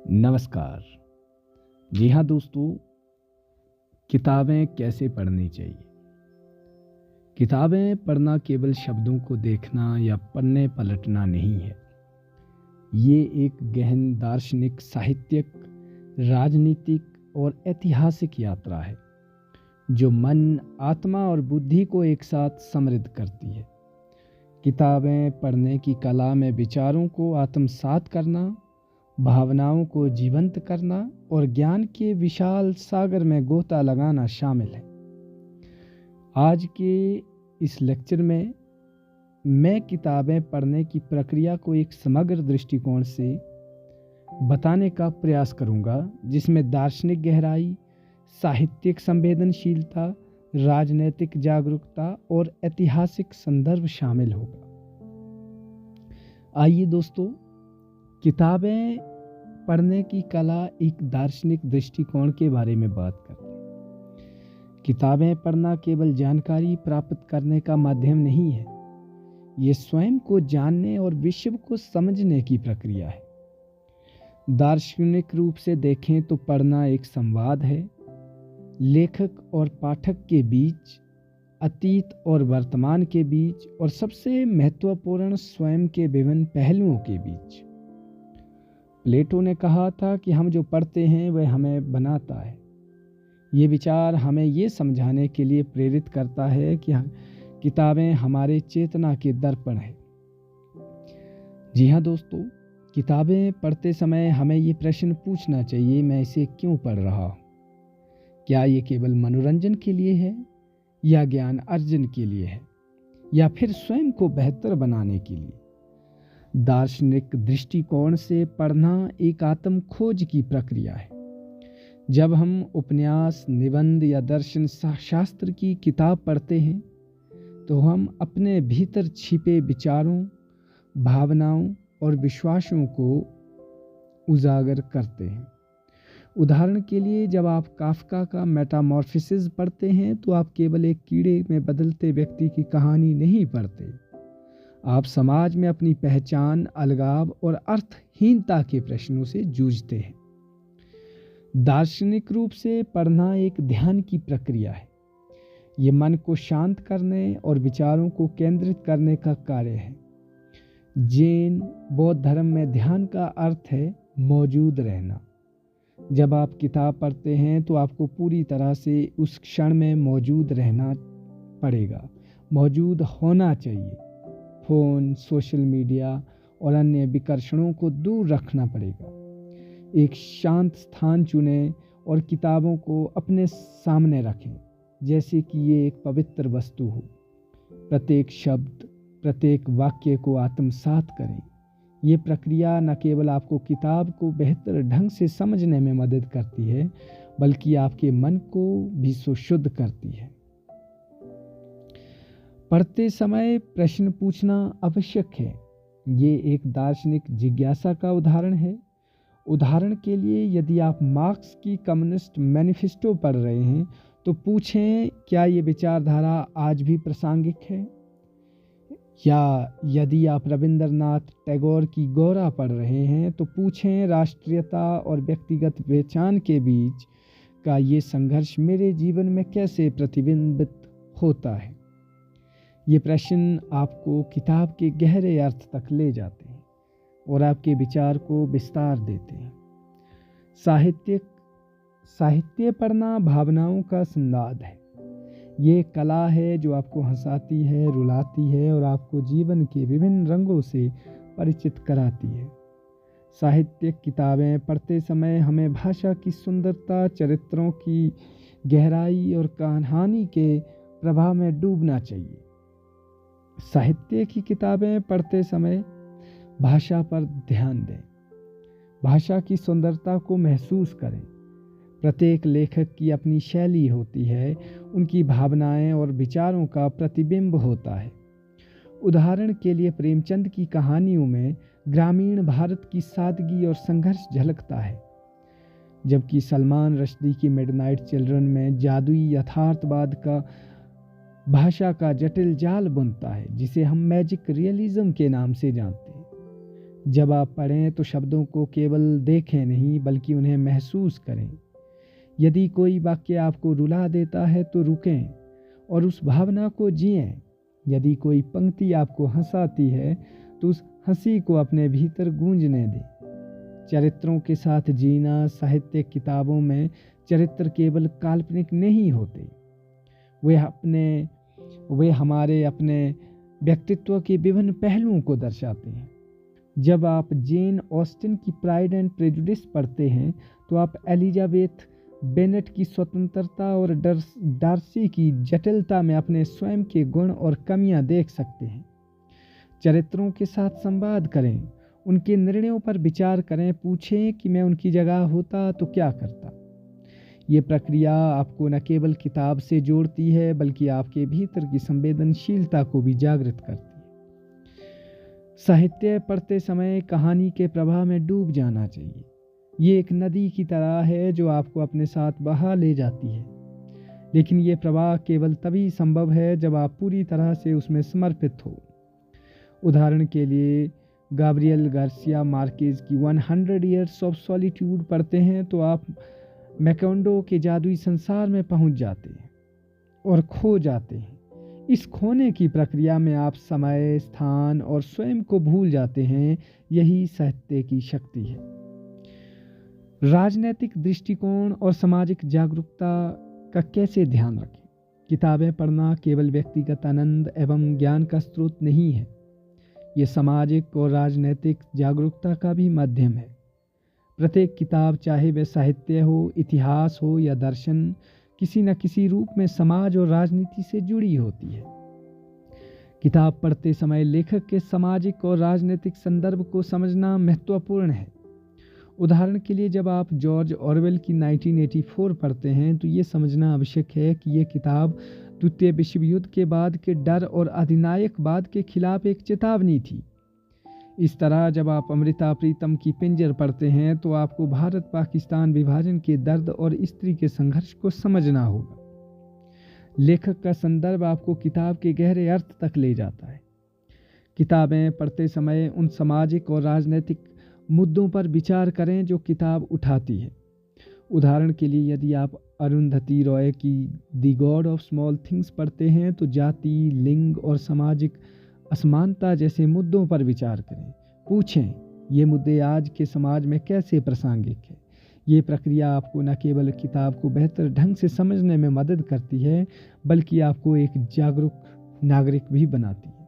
नमस्कार। जी हाँ दोस्तों, किताबें कैसे पढ़नी चाहिए। किताबें पढ़ना केवल शब्दों को देखना या पन्ने पलटना नहीं है। ये एक गहन दार्शनिक, साहित्यिक, राजनीतिक और ऐतिहासिक यात्रा है जो मन, आत्मा और बुद्धि को एक साथ समृद्ध करती है। किताबें पढ़ने की कला में विचारों को आत्मसात करना, भावनाओं को जीवंत करना और ज्ञान के विशाल सागर में गोता लगाना शामिल है। आज के इस लेक्चर में मैं किताबें पढ़ने की प्रक्रिया को एक समग्र दृष्टिकोण से बताने का प्रयास करूंगा, जिसमें दार्शनिक गहराई, साहित्यिक संवेदनशीलता, राजनैतिक जागरूकता और ऐतिहासिक संदर्भ शामिल होगा। आइए दोस्तों, किताबें पढ़ने की कला एक दार्शनिक दृष्टिकोण के बारे में बात करते हैं। किताबें पढ़ना केवल जानकारी प्राप्त करने का माध्यम नहीं है, ये स्वयं को जानने और विश्व को समझने की प्रक्रिया है। दार्शनिक रूप से देखें तो पढ़ना एक संवाद है, लेखक और पाठक के बीच, अतीत और वर्तमान के बीच, और सबसे महत्वपूर्ण स्वयं के विभिन्न पहलुओं के बीच। प्लेटो ने कहा था कि हम जो पढ़ते हैं वह हमें बनाता है। ये विचार हमें ये समझाने के लिए प्रेरित करता है कि किताबें हमारे चेतना के दर्पण है। जी हाँ दोस्तों, किताबें पढ़ते समय हमें ये प्रश्न पूछना चाहिए, मैं इसे क्यों पढ़ रहा हूँ? क्या ये केवल मनोरंजन के लिए है, या ज्ञान अर्जन के लिए है, या फिर स्वयं को बेहतर बनाने के लिए? दार्शनिक दृष्टिकोण से पढ़ना एक आत्म खोज की प्रक्रिया है। जब हम उपन्यास, निबंध या दर्शन शास्त्र की किताब पढ़ते हैं तो हम अपने भीतर छिपे विचारों, भावनाओं और विश्वासों को उजागर करते हैं। उदाहरण के लिए, जब आप काफ्का का मेटामॉर्फोसिस पढ़ते हैं तो आप केवल एक कीड़े में बदलते व्यक्ति की कहानी नहीं पढ़ते, आप समाज में अपनी पहचान, अलगाव और अर्थहीनता के प्रश्नों से जूझते हैं। दार्शनिक रूप से पढ़ना एक ध्यान की प्रक्रिया है। ये मन को शांत करने और विचारों को केंद्रित करने का कार्य है। जैन बौद्ध धर्म में ध्यान का अर्थ है मौजूद रहना। जब आप किताब पढ़ते हैं तो आपको पूरी तरह से उस क्षण में मौजूद रहना पड़ेगा, मौजूद होना चाहिए। फोन, सोशल मीडिया और अन्य विकर्षणों को दूर रखना पड़ेगा। एक शांत स्थान चुनें और किताबों को अपने सामने रखें, जैसे कि ये एक पवित्र वस्तु हो। प्रत्येक शब्द, प्रत्येक वाक्य को आत्मसात करें। ये प्रक्रिया न केवल आपको किताब को बेहतर ढंग से समझने में मदद करती है, बल्कि आपके मन को भी शुद्ध करती है। पढ़ते समय प्रश्न पूछना आवश्यक है। ये एक दार्शनिक जिज्ञासा का उदाहरण है। उदाहरण के लिए, यदि आप मार्क्स की कम्युनिस्ट मैनिफेस्टो पढ़ रहे हैं तो पूछें, क्या ये विचारधारा आज भी प्रासंगिक है? या यदि आप रविंद्रनाथ टैगोर की गोरा पढ़ रहे हैं तो पूछें, राष्ट्रीयता और व्यक्तिगत पहचान के बीच का ये संघर्ष मेरे जीवन में कैसे प्रतिबिंबित होता है? ये प्रश्न आपको किताब के गहरे अर्थ तक ले जाते हैं और आपके विचार को विस्तार देते हैं। साहित्य पढ़ना भावनाओं का संवाद है। ये कला है जो आपको हंसाती है, रुलाती है और आपको जीवन के विभिन्न रंगों से परिचित कराती है। साहित्यिक किताबें पढ़ते समय हमें भाषा की सुंदरता, चरित्रों की गहराई और कहानी के प्रभाव में डूबना चाहिए। साहित्य की किताबें पढ़ते समय भाषा पर ध्यान दें, भाषा की सुंदरता को महसूस करें। प्रत्येक लेखक की अपनी शैली होती है, उनकी भावनाएं और विचारों का प्रतिबिंब होता है। उदाहरण के लिए, प्रेमचंद की कहानियों में ग्रामीण भारत की सादगी और संघर्ष झलकता है, जबकि सलमान रश्दी की मिडनाइट चिल्ड्रन में जादुई यथार्थवाद का भाषा का जटिल जाल बुनता है, जिसे हम मैजिक रियलिज्म के नाम से जानते हैं। जब आप पढ़ें तो शब्दों को केवल देखें नहीं बल्कि उन्हें महसूस करें। यदि कोई वाक्य आपको रुला देता है तो रुकें और उस भावना को जिएं। यदि कोई पंक्ति आपको हंसाती है तो उस हंसी को अपने भीतर गूंजने दें। चरित्रों के साथ जीना। साहित्यिक किताबों में चरित्र केवल काल्पनिक नहीं होते, वे हमारे अपने व्यक्तित्व के विभिन्न पहलुओं को दर्शाते हैं। जब आप जेन ऑस्टिन की प्राइड एंड प्रेजुडिस पढ़ते हैं तो आप एलिजाबेथ बेनेट की स्वतंत्रता और डार्सी की जटिलता में अपने स्वयं के गुण और कमियां देख सकते हैं। चरित्रों के साथ संवाद करें, उनके निर्णयों पर विचार करें, पूछें कि मैं उनकी जगह होता तो क्या करता। ये प्रक्रिया आपको न केवल किताब से जोड़ती है बल्कि आपके भीतर की संवेदनशीलता को भी जागृत करती है। साहित्य पढ़ते समय कहानी के प्रवाह में डूब जाना चाहिए। ये एक नदी की तरह है जो आपको अपने साथ बहा ले जाती है, लेकिन ये प्रवाह केवल तभी संभव है जब आप पूरी तरह से उसमें समर्पित हो। उदाहरण के लिए गाब्रियल गार्सिया मार्केज की 100 Years of Solitude पढ़ते हैं तो आप मैकोंडो के जादुई संसार में पहुंच जाते हैं और खो जाते हैं। इस खोने की प्रक्रिया में आप समय, स्थान और स्वयं को भूल जाते हैं। यही साहित्य की शक्ति है। राजनैतिक दृष्टिकोण और सामाजिक जागरूकता का कैसे ध्यान रखें? किताबें पढ़ना केवल व्यक्तिगत आनंद एवं ज्ञान का स्रोत नहीं है, ये सामाजिक और राजनैतिक जागरूकता का भी माध्यम है। प्रत्येक किताब, चाहे वह साहित्य हो, इतिहास हो या दर्शन, किसी न किसी रूप में समाज और राजनीति से जुड़ी होती है। किताब पढ़ते समय लेखक के सामाजिक और राजनीतिक संदर्भ को समझना महत्वपूर्ण है। उदाहरण के लिए जब आप जॉर्ज ऑरवेल की 1984 पढ़ते हैं तो ये समझना आवश्यक है कि ये किताब द्वितीय विश्व युद्ध के बाद के डर और अधिनायकवाद के खिलाफ एक चेतावनी थी। इस तरह जब आप अमृता प्रीतम की पिंजर पढ़ते हैं तो आपको भारत पाकिस्तान विभाजन के दर्द और स्त्री के संघर्ष को समझना होगा। लेखक का संदर्भ आपको किताब के गहरे अर्थ तक ले जाता है। किताबें पढ़ते समय उन सामाजिक और राजनीतिक मुद्दों पर विचार करें जो किताब उठाती है। उदाहरण के लिए यदि आप अरुंधति रॉय की the God of small things पढ़ते हैं तो जाति, लिंग और सामाजिक असमानता जैसे मुद्दों पर विचार करें। पूछें, ये मुद्दे आज के समाज में कैसे प्रासंगिक है। ये प्रक्रिया आपको न केवल किताब को बेहतर ढंग से समझने में मदद करती है बल्कि आपको एक जागरूक नागरिक भी बनाती है।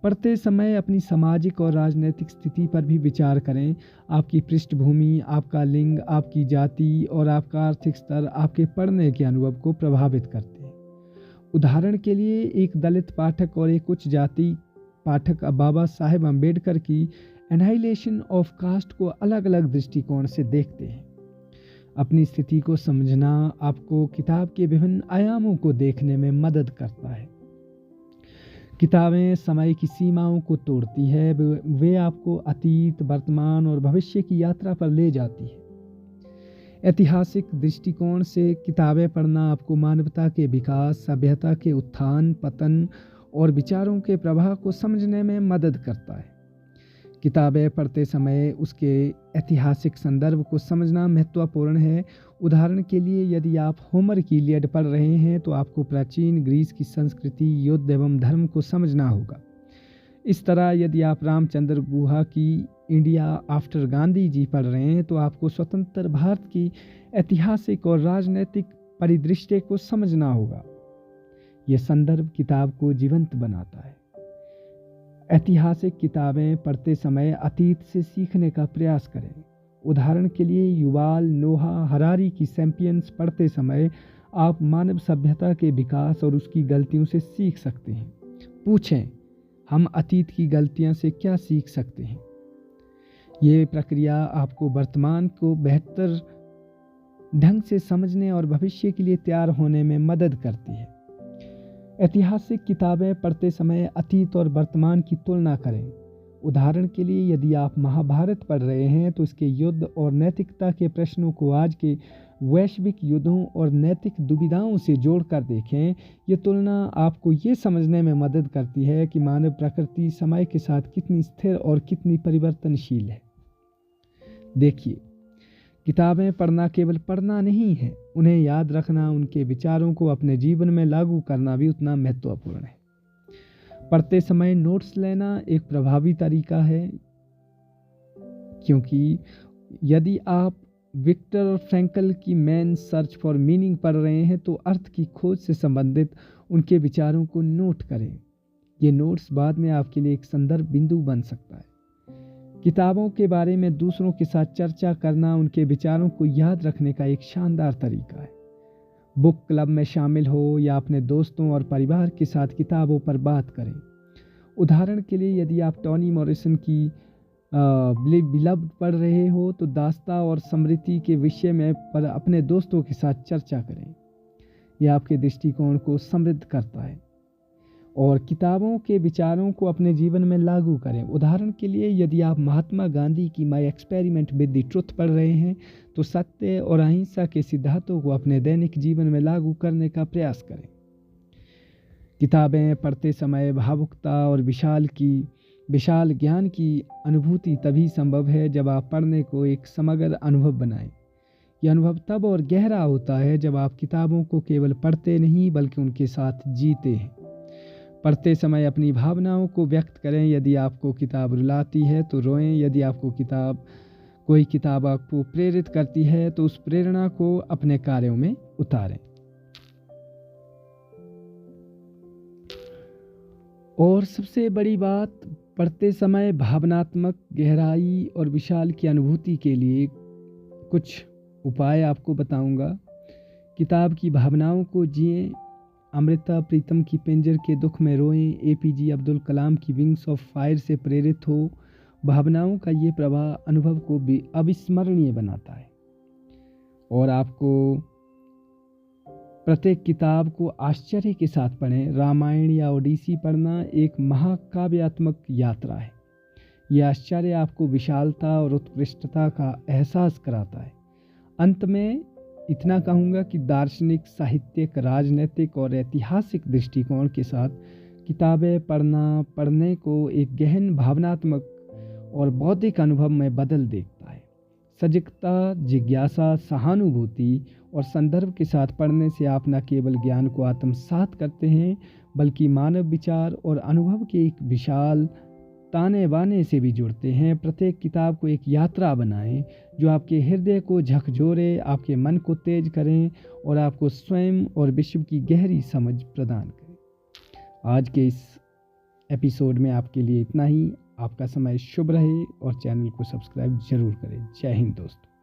पढ़ते समय अपनी सामाजिक और राजनीतिक स्थिति पर भी विचार करें। आपकी पृष्ठभूमि, आपका लिंग, आपकी जाति और आपका आर्थिक स्तर आपके पढ़ने के अनुभव को प्रभावित करते हैं। उदाहरण के लिए एक दलित पाठक और एक उच्च जाति पाठक बाबा साहेब अम्बेडकर की एनाहिलेशन ऑफ कास्ट को अलग अलग दृष्टिकोण से देखते हैं। अपनी स्थिति को समझना आपको किताब के विभिन्न आयामों को देखने में मदद करता है। किताबें समय की सीमाओं को तोड़ती है। वे आपको अतीत, वर्तमान और भविष्य की यात्रा पर ले जाती है। ऐतिहासिक दृष्टिकोण से किताबें पढ़ना आपको मानवता के विकास, सभ्यता के उत्थान, पतन और विचारों के प्रवाह को समझने में मदद करता है। किताबें पढ़ते समय उसके ऐतिहासिक संदर्भ को समझना महत्वपूर्ण है। उदाहरण के लिए यदि आप होमर की इलियड पढ़ रहे हैं तो आपको प्राचीन ग्रीस की संस्कृति, युद्ध एवं धर्म को समझना होगा। इस तरह यदि आप रामचंद्र गुहा की इंडिया आफ्टर गांधी जी पढ़ रहे हैं तो आपको स्वतंत्र भारत की ऐतिहासिक और राजनीतिक परिदृश्य को समझना होगा। यह संदर्भ किताब को जीवंत बनाता है। ऐतिहासिक किताबें पढ़ते समय अतीत से सीखने का प्रयास करें। उदाहरण के लिए युवाल नोहा हरारी की सैपियंस पढ़ते समय आप मानव सभ्यता के विकास और उसकी गलतियों से सीख सकते हैं। पूछें, हम अतीत की गलतियों से क्या सीख सकते हैं। ये प्रक्रिया आपको वर्तमान को बेहतर ढंग से समझने और भविष्य के लिए तैयार होने में मदद करती है। ऐतिहासिक किताबें पढ़ते समय अतीत और वर्तमान की तुलना करें। उदाहरण के लिए यदि आप महाभारत पढ़ रहे हैं तो इसके युद्ध और नैतिकता के प्रश्नों को आज के वैश्विक युद्धों और नैतिक दुविधाओं से जोड़कर देखें। ये तुलना आपको ये समझने में मदद करती है कि मानव प्रकृति समय के साथ कितनी स्थिर और कितनी परिवर्तनशील है। देखिए, किताबें पढ़ना केवल पढ़ना नहीं है, उन्हें याद रखना, उनके विचारों को अपने जीवन में लागू करना भी उतना महत्वपूर्ण है। पढ़ते समय नोट्स लेना एक प्रभावी तरीका है, क्योंकि यदि आप विक्टर फ्रैंकल की मैन सर्च फॉर मीनिंग पढ़ रहे हैं तो अर्थ की खोज से संबंधित उनके विचारों को नोट करें। ये नोट्स बाद में आपके लिए एक संदर्भ बिंदु बन सकता है। किताबों के बारे में दूसरों के साथ चर्चा करना उनके विचारों को याद रखने का एक शानदार तरीका है। बुक क्लब में शामिल हो या अपने दोस्तों और परिवार के साथ किताबों पर बात करें। उदाहरण के लिए यदि आप टॉनी मॉरिसन की बिलव्ड पढ़ रहे हो तो दास्ता और स्मृति के विषय में पर अपने दोस्तों के साथ चर्चा करें। यह आपके दृष्टिकोण को समृद्ध करता है और किताबों के विचारों को अपने जीवन में लागू करें। उदाहरण के लिए यदि आप महात्मा गांधी की my experiment with the truth पढ़ रहे हैं तो सत्य और अहिंसा के सिद्धांतों को अपने दैनिक जीवन में लागू करने का प्रयास करें। किताबें पढ़ते समय भावुकता और विशाल ज्ञान की अनुभूति तभी संभव है जब आप पढ़ने को एक समग्र अनुभव बनाएं। यह अनुभव तब और गहरा होता है जब आप किताबों को केवल पढ़ते नहीं बल्कि उनके साथ जीते हैं। पढ़ते समय अपनी भावनाओं को व्यक्त करें। यदि आपको किताब रुलाती है तो रोएं। यदि आपको कोई किताब आपको प्रेरित करती है तो उस प्रेरणा को अपने कार्यों में उतारें। और सबसे बड़ी बात, पढ़ते समय भावनात्मक गहराई और विशाल की अनुभूति के लिए कुछ उपाय आपको बताऊंगा। किताब की भावनाओं को जिएं। अमृता प्रीतम की पिंजर के दुख में रोएं। एपीजे अब्दुल कलाम की विंग्स ऑफ फायर से प्रेरित हो। भावनाओं का ये प्रवाह अनुभव को भी अविस्मरणीय बनाता है और आपको प्रत्येक किताब को आश्चर्य के साथ पढ़ें। रामायण या ओडिसी पढ़ना एक महाकाव्यात्मक यात्रा है। यह आश्चर्य आपको विशालता और उत्कृष्टता का एहसास कराता है। अंत में इतना कहूँगा कि दार्शनिक, साहित्यिक, राजनीतिक और ऐतिहासिक दृष्टिकोण के साथ किताबें पढ़ने को एक गहन भावनात्मक और बौद्धिक अनुभव में बदल देता है। सजगता, जिज्ञासा, सहानुभूति और संदर्भ के साथ पढ़ने से आप न केवल ज्ञान को आत्मसात करते हैं बल्कि मानव विचार और अनुभव के एक विशाल ताने बाने से भी जुड़ते हैं। प्रत्येक किताब को एक यात्रा बनाएं जो आपके हृदय को झकझोरे, आपके मन को तेज करें और आपको स्वयं और विश्व की गहरी समझ प्रदान करें। आज के इस एपिसोड में आपके लिए इतना ही। आपका समय शुभ रहे और चैनल को सब्सक्राइब जरूर करें। जय हिंद दोस्तों।